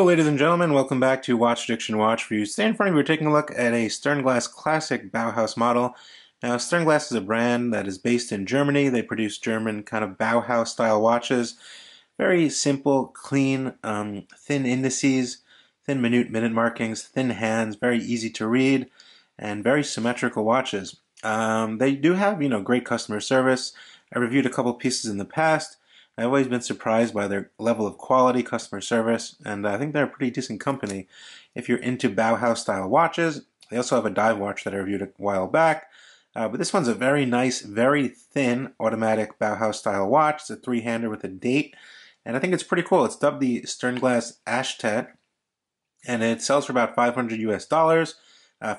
ladies and gentlemen, welcome back to Watch Addiction Watch. For you today in front of you, we're taking a look at a Sternglas classic Bauhaus model. Now, Sternglas is a brand that is based in Germany. They produce German kind of Bauhaus style watches. Very simple, clean, thin indices, thin minute markings, thin hands, very easy to read, and very symmetrical watches. They do have, great customer service. I reviewed a couple pieces in the past. I've always been surprised by their level of quality, customer service, and I think they're a pretty decent company if you're into Bauhaus-style watches. They also have a dive watch that I reviewed a while back, but this one's a very nice, very thin automatic Bauhaus-style watch. It's a three-hander with a date, and I think it's pretty cool. It's dubbed the Sternglas Ashtet, and it sells for about $500 US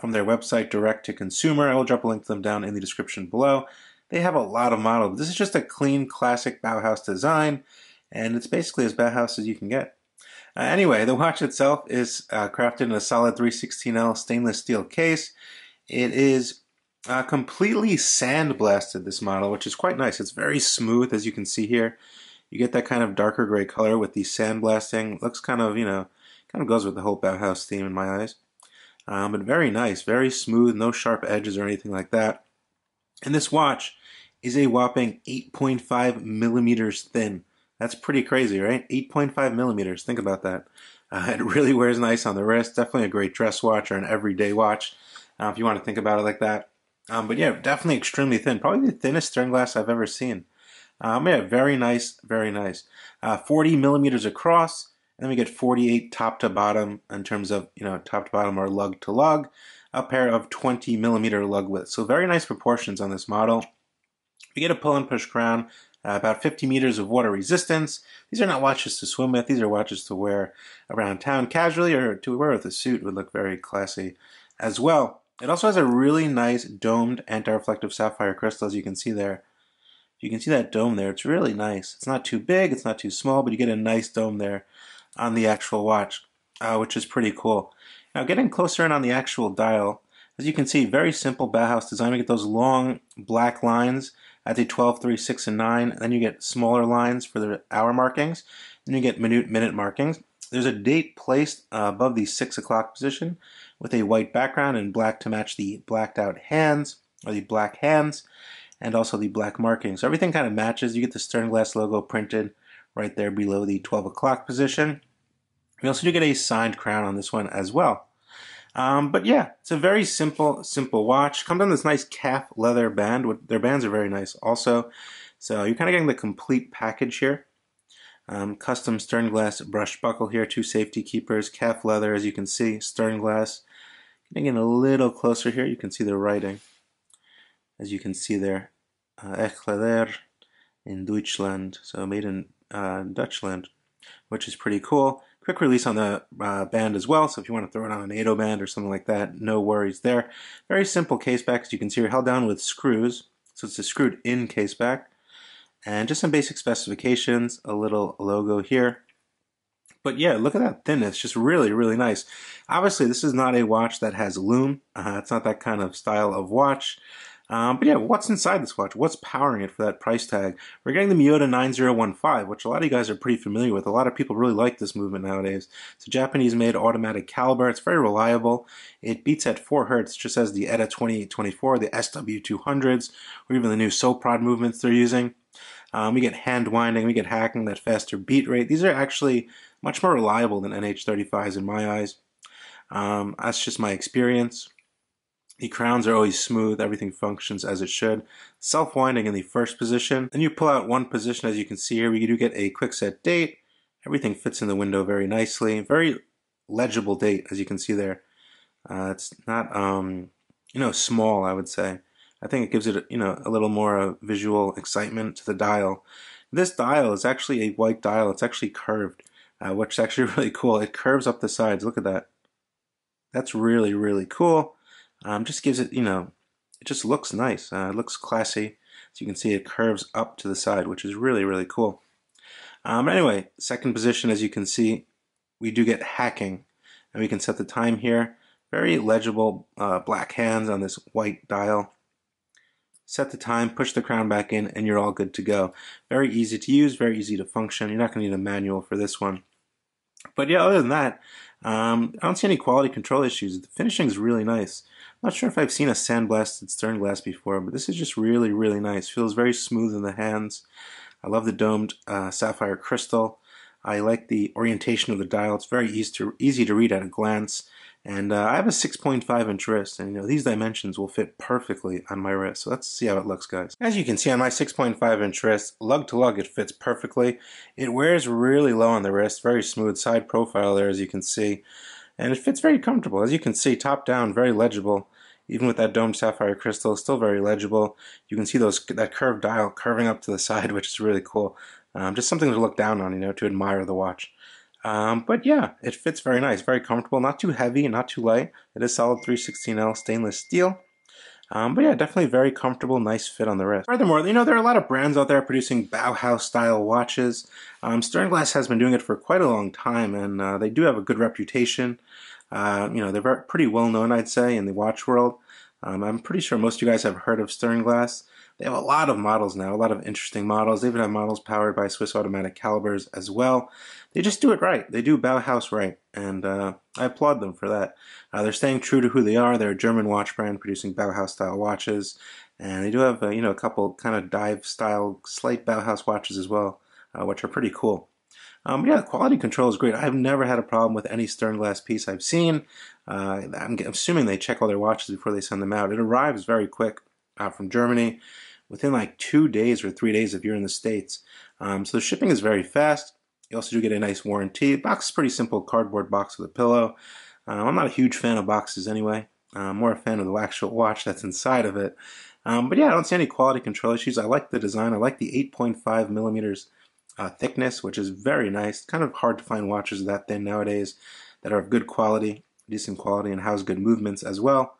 from their website direct to consumer. I will drop a link to them down in the description below. They have a lot of models. This is just a clean, classic Bauhaus design, and it's basically as Bauhaus as you can get. Anyway, the watch itself is crafted in a solid 316L stainless steel case. It is completely sandblasted, this model, which is quite nice. It's very smooth, as you can see here. You get that kind of darker gray color with the sandblasting. It looks kind of, kind of goes with the whole Bauhaus theme in my eyes. But very nice, very smooth, no sharp edges or anything like that. And this watch is a whopping 8.5 millimeters thin. That's pretty crazy, right? 8.5 millimeters. Think about that. It really wears nice on the wrist. Definitely a great dress watch or an everyday watch, if you want to think about it like that. But yeah, definitely extremely thin. Probably the thinnest Sternglas I've ever seen. Yeah, very nice, very nice. 40 millimeters across, and then we get 48 top to bottom in terms of, top to bottom or lug to lug. A pair of 20 millimeter lug width. So very nice proportions on this model. We get a pull and push crown, about 50 meters of water resistance. These are not watches to swim with. These are watches to wear around town casually, or to wear with a suit would look very classy as well. It also has a really nice domed anti-reflective sapphire crystal, as you can see there. You can see that dome there. It's really nice. It's not too big, it's not too small, but you get a nice dome there on the actual watch, which is pretty cool. Now, getting closer in on the actual dial, as you can see, very simple Bauhaus design. We get those long black lines at the 12, 3, 6, and 9. And then you get smaller lines for the hour markings. Then you get minute markings. There's a date placed above the 6 o'clock position with a white background and black to match the blacked out hands, or the black hands, and also the black markings. So everything kind of matches. You get the Sternglas logo printed right there below the 12 o'clock position. We also do get a signed crown on this one as well. But yeah, it's a very simple watch. Comes on this nice calf leather band. Their bands are very nice also. So you're kind of getting the complete package here. Custom Sternglas brush buckle here, 2 safety keepers, calf leather, as you can see, Sternglas. Getting a little closer here, you can see the writing. As you can see there, Eclair in Deutschland, so made in Dutchland, which is pretty cool. Quick release on the band as well, so if you want to throw it on an 8/0 band or something like that, no worries there. Very simple case back, as you can see, you're held down with screws, so it's a screwed in case back. And just some basic specifications, a little logo here. But yeah, look at that thinness, just really, really nice. Obviously, this is not a watch that has lume. It's not that kind of style of watch. But yeah, what's inside this watch? What's powering it for that price tag? We're getting the Miyota 9015, which a lot of you guys are pretty familiar with. A lot of people really like this movement nowadays. It's a Japanese-made automatic caliber. It's very reliable. It beats at 4 Hz, just as the ETA 2824, the SW200s, or even the new Soprod movements they're using. We get hand winding, we get hacking, that faster beat rate. These are actually much more reliable than NH35s in my eyes. That's just my experience. The crowns are always smooth, everything functions as it should. Self-winding in the first position. Then you pull out one position, as you can see here. We do get a quick set date. Everything fits in the window very nicely. Very legible date, as you can see there. It's not, small, I would say. I think it gives it, a little more visual excitement to the dial. This dial is actually a white dial. It's actually curved, which is actually really cool. It curves up the sides. Look at that. That's really, really cool. Just gives it, it just looks nice. It looks classy. So you can see it curves up to the side, which is really, really cool. But anyway, second position, as you can see, we do get hacking. And we can set the time here. Very legible black hands on this white dial. Set the time, push the crown back in, and you're all good to go. Very easy to use, very easy to function. You're not going to need a manual for this one. But yeah, other than that, I don't see any quality control issues. The finishing is really nice. I'm not sure if I've seen a sandblasted sternglass before, but this is just really, really nice. Feels very smooth in the hands. I love the domed sapphire crystal. I like the orientation of the dial. It's very easy to read at a glance. And I have a 6.5-inch wrist, and these dimensions will fit perfectly on my wrist. So let's see how it looks, guys. As you can see on my 6.5-inch wrist, lug to lug, it fits perfectly. It wears really low on the wrist, very smooth side profile there, as you can see. And it fits very comfortable. As you can see, top down, very legible. Even with that domed sapphire crystal, still very legible. You can see that curved dial curving up to the side, which is really cool. Just something to look down on, to admire the watch. But yeah, it fits very nice, very comfortable, not too heavy, not too light. It is solid 316L stainless steel. But yeah, definitely very comfortable, nice fit on the wrist. Furthermore, there are a lot of brands out there producing Bauhaus style watches. Sternglass has been doing it for quite a long time, and they do have a good reputation. They're pretty well known, I'd say, in the watch world. I'm pretty sure most of you guys have heard of Sternglass. They have a lot of models now, a lot of interesting models. They even have models powered by Swiss automatic calibers as well. They just do it right. They do Bauhaus right, and I applaud them for that. They're staying true to who they are. They're a German watch brand producing Bauhaus-style watches, and they do have a couple kind of dive-style, slight Bauhaus watches as well, which are pretty cool. But yeah, the quality control is great. I've never had a problem with any Sternglass piece I've seen. I'm assuming they check all their watches before they send them out. It arrives very quick from Germany, within like 2 days or 3 days if you're in the States. So the shipping is very fast. You also do get a nice warranty. The box is pretty simple, cardboard box with a pillow. I'm not a huge fan of boxes anyway. I'm more a fan of the actual watch that's inside of it. But yeah, I don't see any quality control issues. I like the design. I like the 8.5 millimeters thickness, which is very nice. Kind of hard to find watches that thin nowadays that are of good quality, decent quality, and house good movements as well.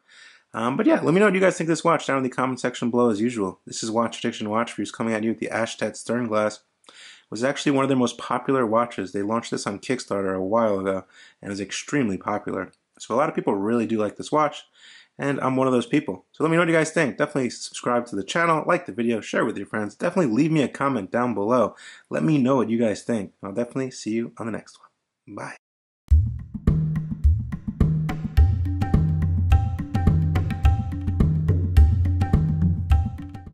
But yeah, let me know what you guys think of this watch down in the comment section below as usual. This is Watch Addiction Watch Reviews coming at you with the Ashtet Sternglass. It was actually one of their most popular watches. They launched this on Kickstarter a while ago and is extremely popular. So a lot of people really do like this watch, and I'm one of those people. So let me know what you guys think. Definitely subscribe to the channel, like the video, share with your friends. Definitely leave me a comment down below. Let me know what you guys think. I'll definitely see you on the next one. Bye.